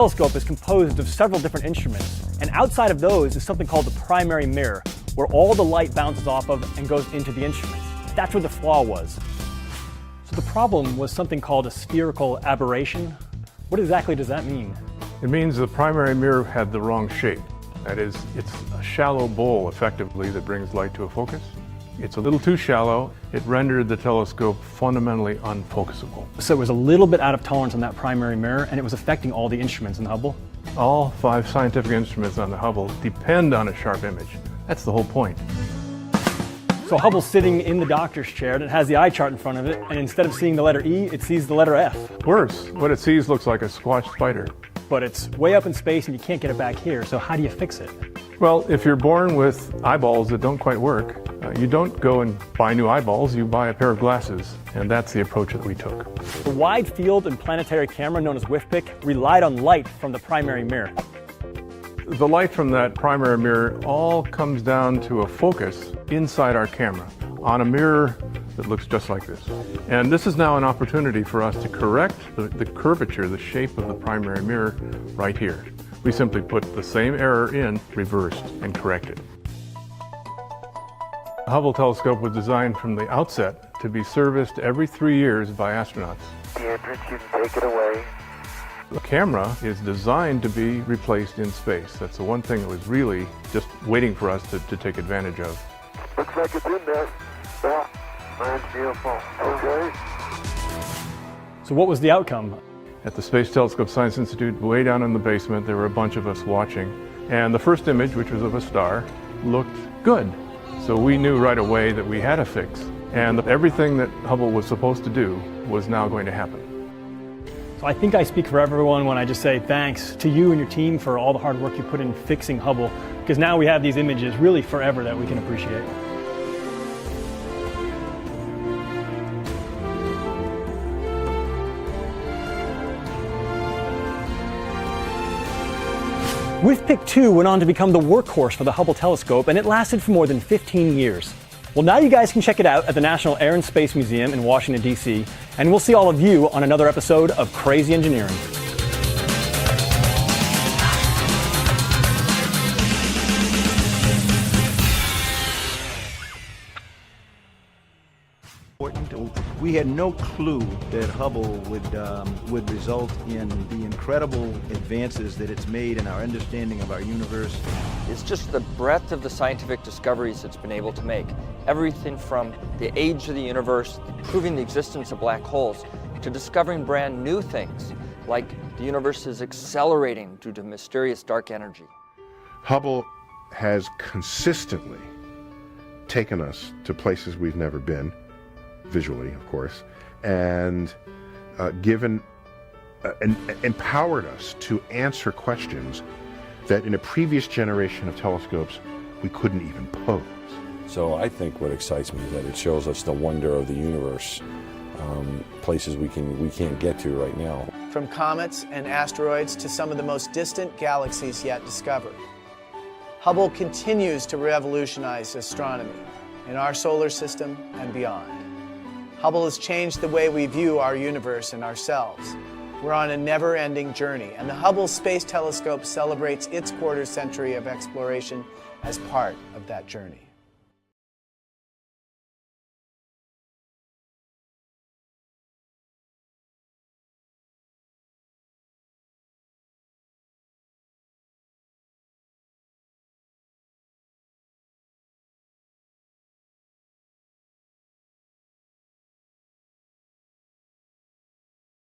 telescope is composed of several different instruments, and outside of those is something called the primary mirror, where all the light bounces off of and goes into the instruments. That's where the flaw was. So the problem was something called a spherical aberration. What exactly does that mean? It means the primary mirror had the wrong shape. That is, it's a shallow bowl, effectively, that brings light to a focus. It's a little too shallow. It rendered the telescope fundamentally unfocusable. So it was a little bit out of tolerance on that primary mirror, and it was affecting all the instruments in the Hubble? All 5 scientific instruments on the Hubble depend on a sharp image. That's the whole point. So Hubble's sitting in the doctor's chair, and it has the eye chart in front of it, and instead of seeing the letter E, it sees the letter F. Worse, what it sees looks like a squashed spider. But it's way up in space and you can't get it back here, so how do you fix it? Well, if you're born with eyeballs that don't quite work, you don't go and buy new eyeballs, you buy a pair of glasses, and that's the approach that we took. The wide field and planetary camera, known as WIFPIC, relied on light from the primary mirror. The light from that primary mirror all comes down to a focus inside our camera on a mirror that looks just like this. And this is now an opportunity for us to correct the curvature, the shape of the primary mirror right here. We simply put the same error in, reversed, and corrected. The Hubble telescope was designed from the outset to be serviced every 3 years by astronauts. Andrews, you can take it away. The camera is designed to be replaced in space. That's the one thing that was really just waiting for us to take advantage of. Looks like it's in there. Yeah, mine's beautiful. Okay. So what was the outcome? At the Space Telescope Science Institute, way down in the basement, there were a bunch of us watching. And the first image, which was of a star, looked good. So we knew right away that we had a fix. And everything that Hubble was supposed to do was now going to happen. So I think I speak for everyone when I just say thanks to you and your team for all the hard work you put in fixing Hubble, because now we have these images really forever that we can appreciate. WIFPIC 2 went on to become the workhorse for the Hubble telescope, and it lasted for more than 15 years. Well, now you guys can check it out at the National Air and Space Museum in Washington, D.C., and we'll see all of you on another episode of Crazy Engineering. We had no clue that Hubble would result in the incredible advances that it's made in our understanding of our universe. It's just the breadth of the scientific discoveries it's been able to make. Everything from the age of the universe, proving the existence of black holes, to discovering brand new things, like the universe is accelerating due to mysterious dark energy. Hubble has consistently taken us to places we've never been, visually, of course, and empowered us to answer questions that in a previous generation of telescopes we couldn't even pose. So I think what excites me is that it shows us the wonder of the universe, places we can't get to right now. From comets and asteroids to some of the most distant galaxies yet discovered, Hubble continues to revolutionize astronomy in our solar system and beyond. Hubble has changed the way we view our universe and ourselves. We're on a never-ending journey, and the Hubble Space Telescope celebrates its quarter century of exploration as part of that journey.